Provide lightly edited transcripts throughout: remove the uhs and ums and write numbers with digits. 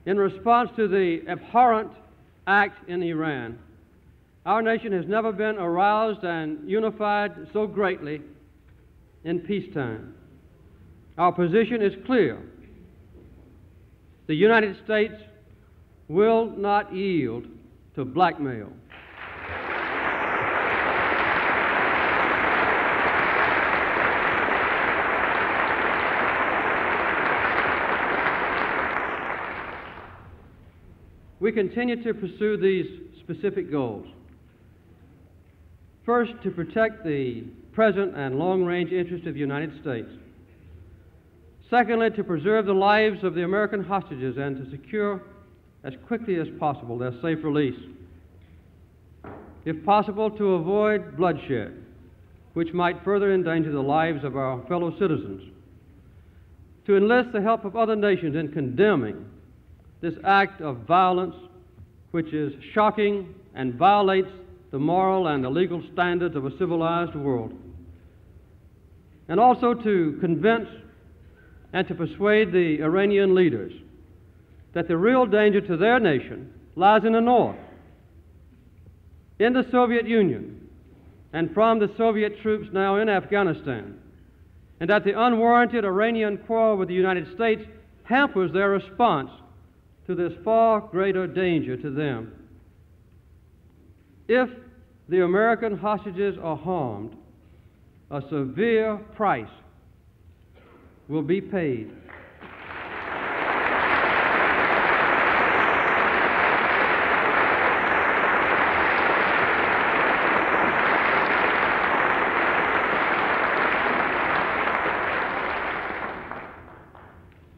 In response to the abhorrent act in Iran, our nation has never been aroused and unified so greatly in peacetime. Our position is clear. The United States will not yield to blackmail. We continue to pursue these specific goals. First, to protect the present and long-range interests of the United States. Secondly, to preserve the lives of the American hostages and to secure as quickly as possible their safe release. If possible, to avoid bloodshed, which might further endanger the lives of our fellow citizens. To enlist the help of other nations in condemning this act of violence, which is shocking and violates the moral and the legal standards of a civilized world. And also to convince and to persuade the Iranian leaders that the real danger to their nation lies in the north, in the Soviet Union, and from the Soviet troops now in Afghanistan, and that the unwarranted Iranian quarrel with the United States hampers their response to this far greater danger to them. If the American hostages are harmed, a severe price will be paid.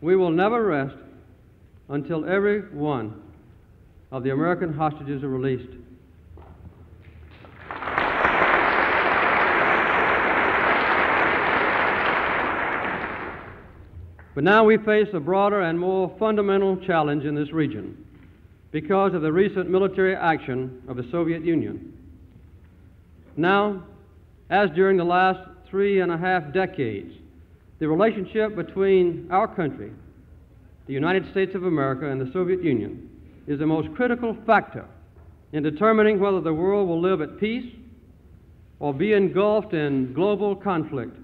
We will never rest until every one of the American hostages are released. But now we face a broader and more fundamental challenge in this region because of the recent military action of the Soviet Union. Now, as during the last 3.5 decades, the relationship between our country, the United States of America, and the Soviet Union is the most critical factor in determining whether the world will live at peace or be engulfed in global conflict.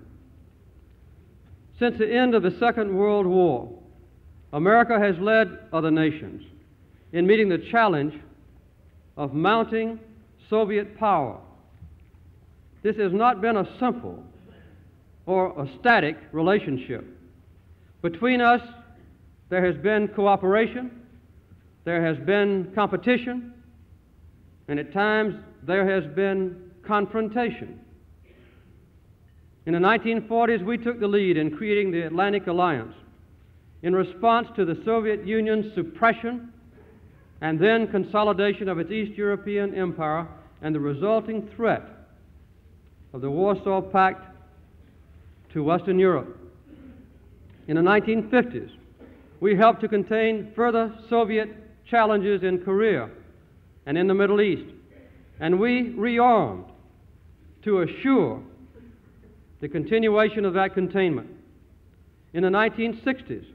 Since the end of the Second World War, America has led other nations in meeting the challenge of mounting Soviet power. This has not been a simple or a static relationship. Between us, there has been cooperation, there has been competition, and at times there has been confrontation. In the 1940s, we took the lead in creating the Atlantic Alliance in response to the Soviet Union's suppression and then consolidation of its East European empire and the resulting threat of the Warsaw Pact to Western Europe. In the 1950s, we helped to contain further Soviet challenges in Korea and in the Middle East, and we rearmed to assure the continuation of that containment. In the 1960s,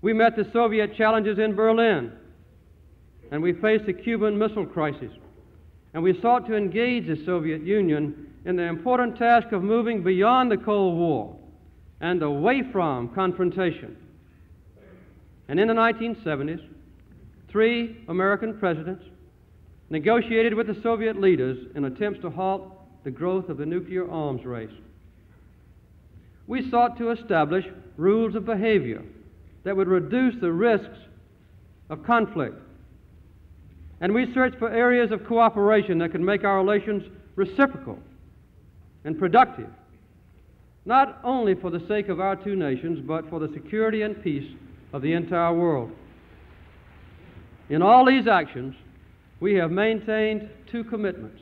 we met the Soviet challenges in Berlin, and we faced the Cuban Missile Crisis, and we sought to engage the Soviet Union in the important task of moving beyond the Cold War and away from confrontation. And in the 1970s, 3 American presidents negotiated with the Soviet leaders in attempts to halt the growth of the nuclear arms race. We sought to establish rules of behavior that would reduce the risks of conflict. And we searched for areas of cooperation that could make our relations reciprocal and productive, not only for the sake of our two nations, but for the security and peace of the entire world. In all these actions, we have maintained 2 commitments: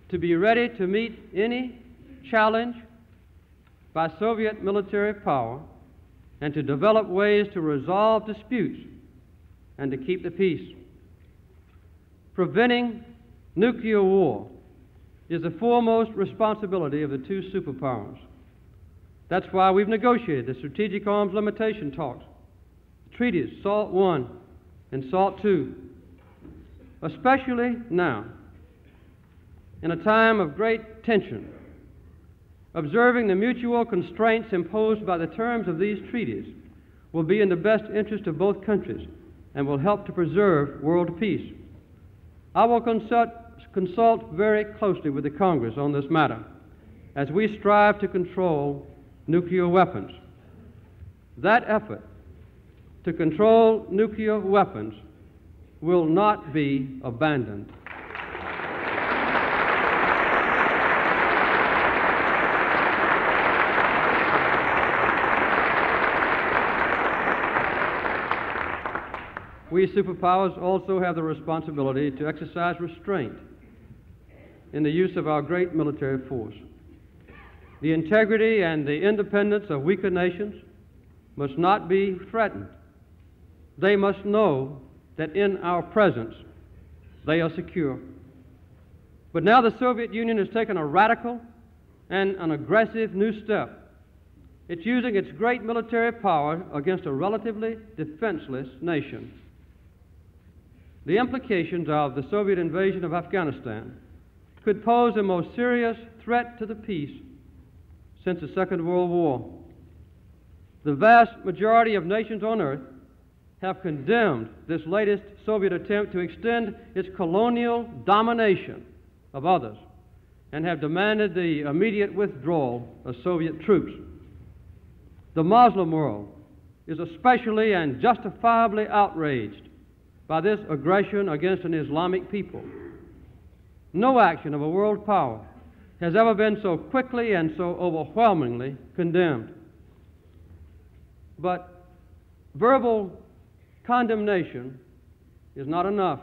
to be ready to meet any challenge by Soviet military power and to develop ways to resolve disputes and to keep the peace. Preventing nuclear war is the foremost responsibility of the 2 superpowers. That's why we've negotiated the Strategic Arms Limitation Talks, treaties, SALT I and SALT II, especially now, in a time of great tension. Observing the mutual constraints imposed by the terms of these treaties will be in the best interest of both countries and will help to preserve world peace. I will consult very closely with the Congress on this matter as we strive to control nuclear weapons. That effort to control nuclear weapons will not be abandoned. We superpowers also have the responsibility to exercise restraint in the use of our great military force. The integrity and the independence of weaker nations must not be threatened. They must know that in our presence they are secure. But now the Soviet Union has taken a radical and an aggressive new step. It's using its great military power against a relatively defenseless nation. The implications of the Soviet invasion of Afghanistan could pose the most serious threat to the peace since the Second World War. The vast majority of nations on earth have condemned this latest Soviet attempt to extend its colonial domination of others and have demanded the immediate withdrawal of Soviet troops. The Muslim world is especially and justifiably outraged by this aggression against an Islamic people. No action of a world power has ever been so quickly and so overwhelmingly condemned. But verbal condemnation is not enough.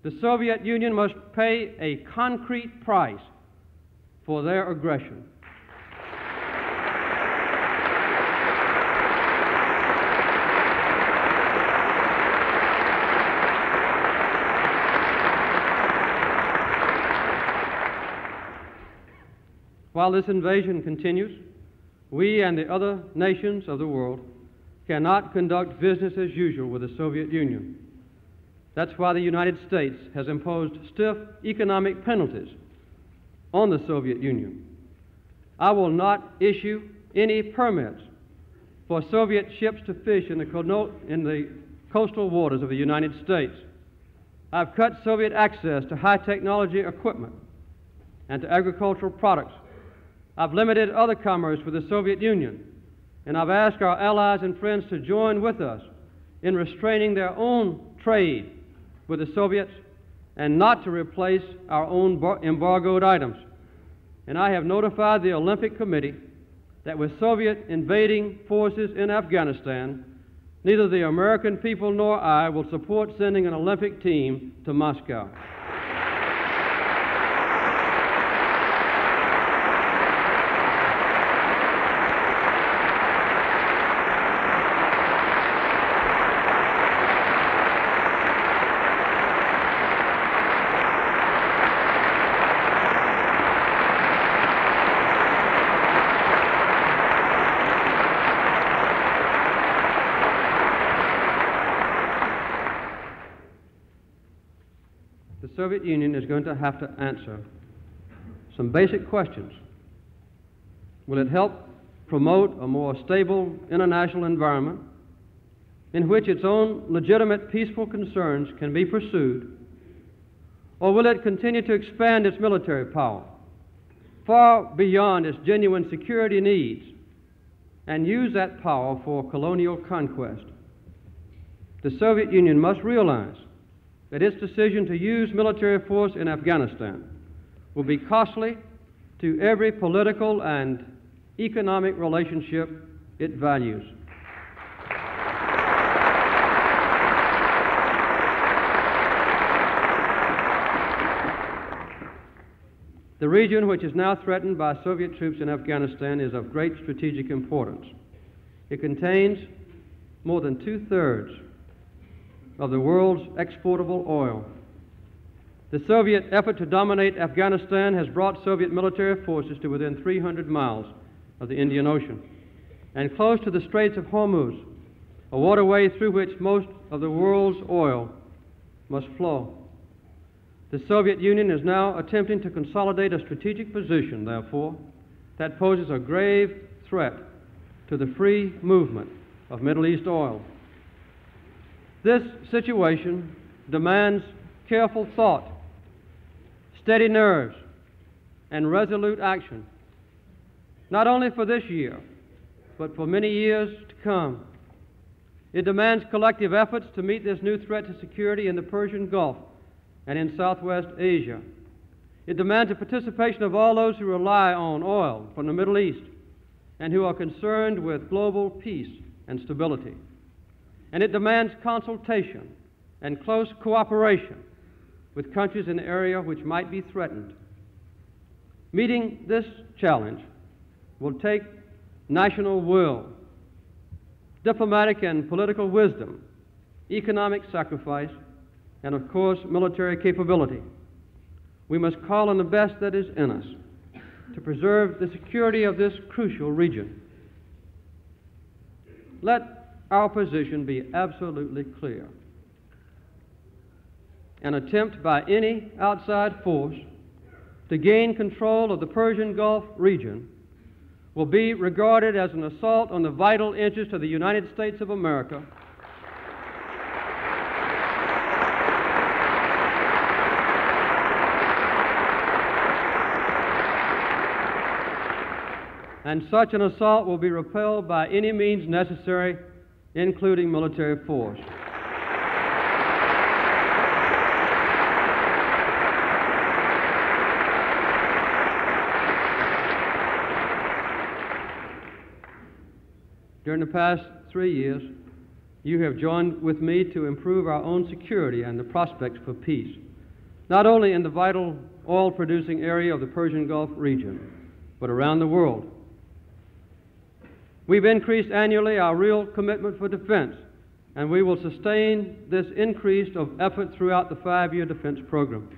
The Soviet Union must pay a concrete price for their aggression. While this invasion continues, we and the other nations of the world cannot conduct business as usual with the Soviet Union. That's why the United States has imposed stiff economic penalties on the Soviet Union. I will not issue any permits for Soviet ships to fish in the coastal waters of the United States. I've cut Soviet access to high technology equipment and to agricultural products. I've limited other commerce with the Soviet Union, and I've asked our allies and friends to join with us in restraining their own trade with the Soviets and not to replace our own embargoed items. And I have notified the Olympic Committee that with Soviet invading forces in Afghanistan, neither the American people nor I will support sending an Olympic team to Moscow. The Soviet Union is going to have to answer some basic questions. Will it help promote a more stable international environment in which its own legitimate peaceful concerns can be pursued? Or will it continue to expand its military power far beyond its genuine security needs and use that power for colonial conquest? The Soviet Union must realize that its decision to use military force in Afghanistan will be costly to every political and economic relationship it values. The region which is now threatened by Soviet troops in Afghanistan is of great strategic importance. It contains more than 2/3 of the world's exportable oil. The Soviet effort to dominate Afghanistan has brought Soviet military forces to within 300 miles of the Indian Ocean and close to the Straits of Hormuz, a waterway through which most of the world's oil must flow. The Soviet Union is now attempting to consolidate a strategic position, therefore, that poses a grave threat to the free movement of Middle East oil. This situation demands careful thought, steady nerves, and resolute action, not only for this year, but for many years to come. It demands collective efforts to meet this new threat to security in the Persian Gulf and in Southwest Asia. It demands the participation of all those who rely on oil from the Middle East and who are concerned with global peace and stability. And it demands consultation and close cooperation with countries in the area which might be threatened. Meeting this challenge will take national will, diplomatic and political wisdom, economic sacrifice, and of course, military capability. We must call on the best that is in us to preserve the security of this crucial region. Let our position be absolutely clear. An attempt by any outside force to gain control of the Persian Gulf region will be regarded as an assault on the vital interests of the United States of America and such an assault will be repelled by any means necessary, including military force. During the past 3 years, you have joined with me to improve our own security and the prospects for peace, not only in the vital oil-producing area of the Persian Gulf region, but around the world. We've increased annually our real commitment for defense, and we will sustain this increase of effort throughout the 5-year defense program.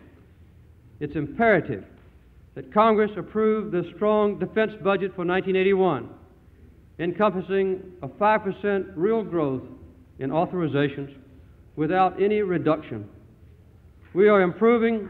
It's imperative that Congress approve this strong defense budget for 1981, encompassing a 5% real growth in authorizations without any reduction. We are improving